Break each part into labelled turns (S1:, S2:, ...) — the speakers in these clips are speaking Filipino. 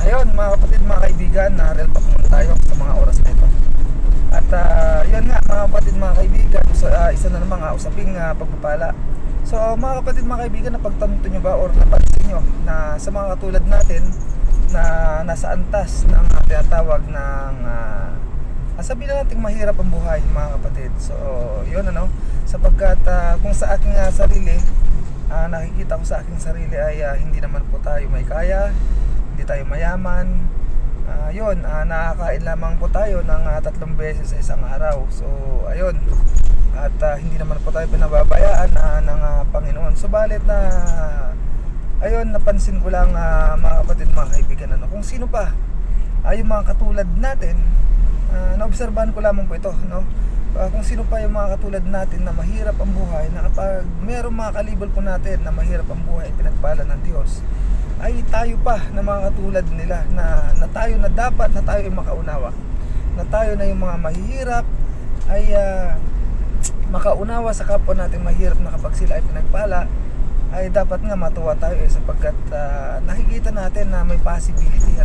S1: Ayun mga kapatid, mga kaibigan, na-real talk muna tayo sa mga oras na ito. At yun nga mga kapatid, mga kaibigan, isa na namang usaping pagpapala. So mga kapatid, mga kaibigan, napagtanto nyo ba or napansin nyo na sa mga katulad natin na nasa antas ng tinatawag ng sabihin na natin mahirap ang buhay mga kapatid. So yun sapagkat kung sa aking sarili, nakikita ko sa aking sarili ay hindi naman po tayo may kaya, hindi tayo mayaman. Nakakain lamang po tayo ng 3 beses sa isang araw. So ayun, at hindi naman po tayo pinababayaan ng Panginoon. Subalit ayun, napansin ko lang mga kapatid, mga kaibigan, kung sino pa yung mga katulad natin, naobserbahan ko lamang po ito, kung sino pa yung mga katulad natin na mahirap ang buhay, na kapag mayroong mga kalibol po natin na mahirap ang buhay, pinagpala ng Diyos, ay tayo pa na mga katulad nila na tayo na dapat na tayo ay makaunawa, na tayo na yung mga mahihirap ay makaunawa sa kapwa natin mahirap, na kapag sila ay pinagpala ay dapat nga matuwa tayo sapagkat nakikita natin na may possibility,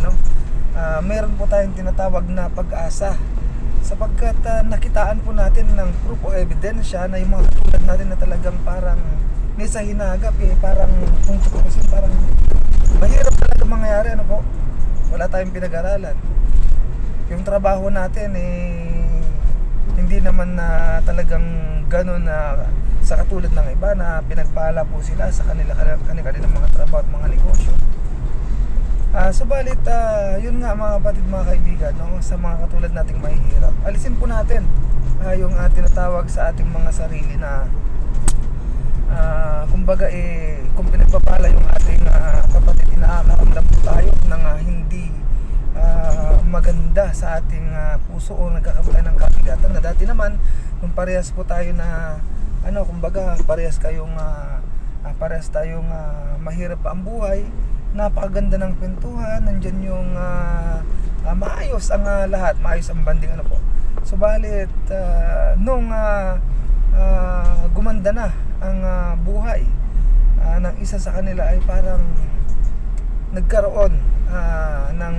S1: meron po tayong tinatawag na pag-asa, sapagkat nakitaan po natin ng proof o ebidensya na yung mga katulad natin na talagang parang may sa hinagap, parang kung tutusin, parang mahirap talaga mangyari, wala tayong pinag-aralan. Yung trabaho natin hindi naman na talagang gano'n na sa katulad ng iba na pinagpala po sila sa kanilang mga trabaho at mga negosyo. Subalit yun nga mga kapatid, mga kaibigan, sa mga katulad nating mahihirap, alisin po natin yung tinatawag sa ating mga sarili na kumbaga kung pinagpapala yung ating kapatid, inaakaramdam po tayo ng hindi maganda sa ating puso o nagkakaroon ng kabigatan, na dati naman nung parehas po tayo na kumbaga parehas tayong mahirap ang buhay, napakaganda ng kwentuhan, nandyan yung maayos ang lahat, maayos ang banding Subalit nung gumanda na ang buhay ng isa sa kanila, ay parang nagkaroon ng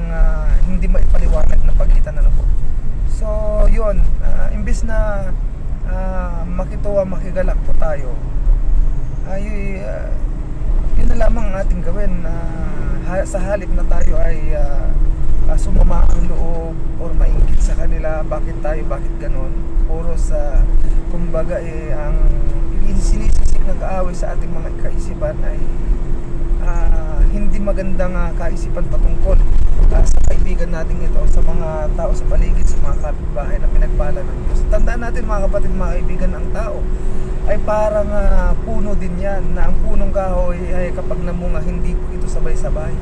S1: hindi maipaliwanag na pagitan So yun, imbis na makituwa, makigalak po tayo, ay yun na lamang ang ating gawin, sa halip na tayo ay sumama ang loob or mainggit sa kanila, bakit ganon, puro sa kumbaga ang sinisisik ng kaaway sa ating mga kaisipan ay hindi magandang kaisipan patungkol sa kaibigan natin ito, sa mga tao sa paligid, sa mga kapitbahay na pinagpala ng Diyos. Tandaan natin mga kapatid, mga kaibigan, ang tao ay parang puno din yan, na ang punong kahoy ay kapag namunga, hindi po ito sabay-sabay,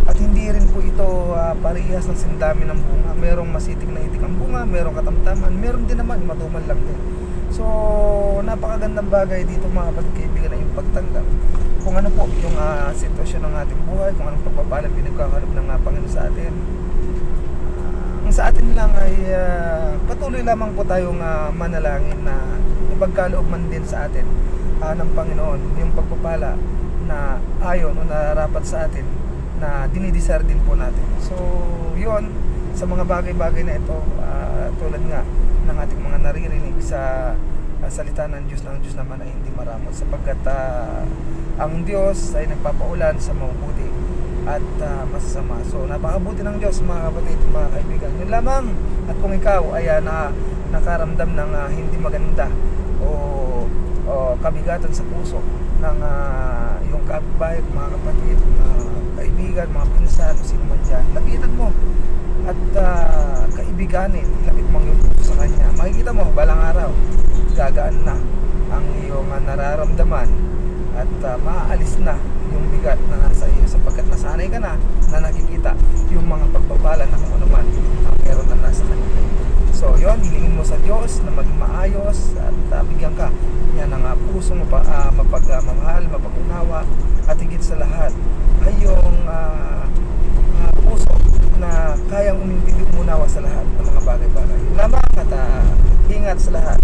S1: at hindi rin po ito parehas ng sindami ng bunga. Merong masitik na itik ang bunga, merong katamtaman, meron din naman matumal lang din. So napakagandang bagay dito mga kapatid, kaibigan, na yung pagtanggap kung ano po yung sitwasyon ng ating buhay, kung anong pagpapala pinagkakaroon ng Panginoon sa atin. Ang sa atin lang ay patuloy lamang po tayong manalangin na ipagkaloob man din sa atin ng Panginoon yung pagpapala na ayon o nararapat sa atin, na dinidesire din po natin. So yun, sa mga bagay-bagay na ito, tulad nga ng ating mga naririnig sa salita ng Diyos naman ay hindi maramot, sapagkat ang Diyos ay nagpapaulan sa mabubuti at masasama. So napakabuti ng Diyos mga kapatid, mga kaibigan. Yun lamang, at kung ikaw ay nakaramdam ng hindi maganda o kabigatan sa puso ng yung kapitbahay, mga kapatid, kaibigan, mga pinsan, sino man dyan, lapitan mo at kaibiganin, ilapit mo yung puso sa kanya. Makikita mo balang araw gagaan na ang iyong nararamdaman at maaalis na yung bigat na nasa iyo, sapagkat nasanay ka na nakikita yung mga pagpapala na kung ano man ang meron na nasa kanila. So yun, hilingin mo sa Diyos na maging maayos at bigyan ka niya ng pusong mapagmamahal, mapagunawa, at higit sa lahat ay yung puso na kayang umintindi, umunawa sa lahat ng mga bagay-bagay. Lamang at ingat sa lahat.